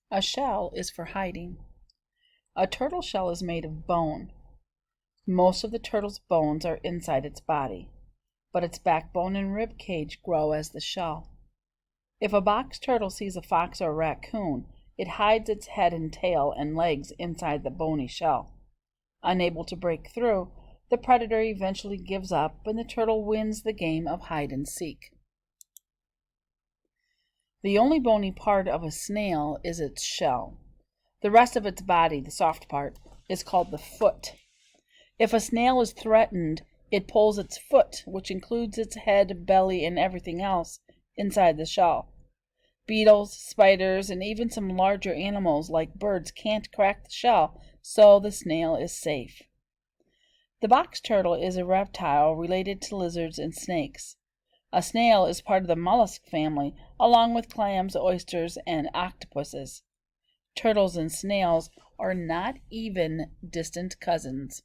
A shell is for hiding. A turtle shell is made of bone. Most of the turtle's bones are inside its body, but its backbone and rib cage grow as the shell. If a box turtle sees a fox or a raccoon, it hides its head and tail and legs inside the bony shell. Unable to break through, the predator eventually gives up and the turtle wins the game of hide and seek. The only bony part of a snail is its shell. The rest of its body, the soft part, is called the foot. If a snail is threatened, it pulls its foot, which includes its head, belly, and everything else, inside the shell. Beetles, spiders, and even some larger animals like birds can't crack the shell, so the snail is safe. The box turtle is a reptile related to lizards and snakes. A snail is part of the mollusk family, along with clams, oysters, and octopuses. Turtles and snails are not even distant cousins.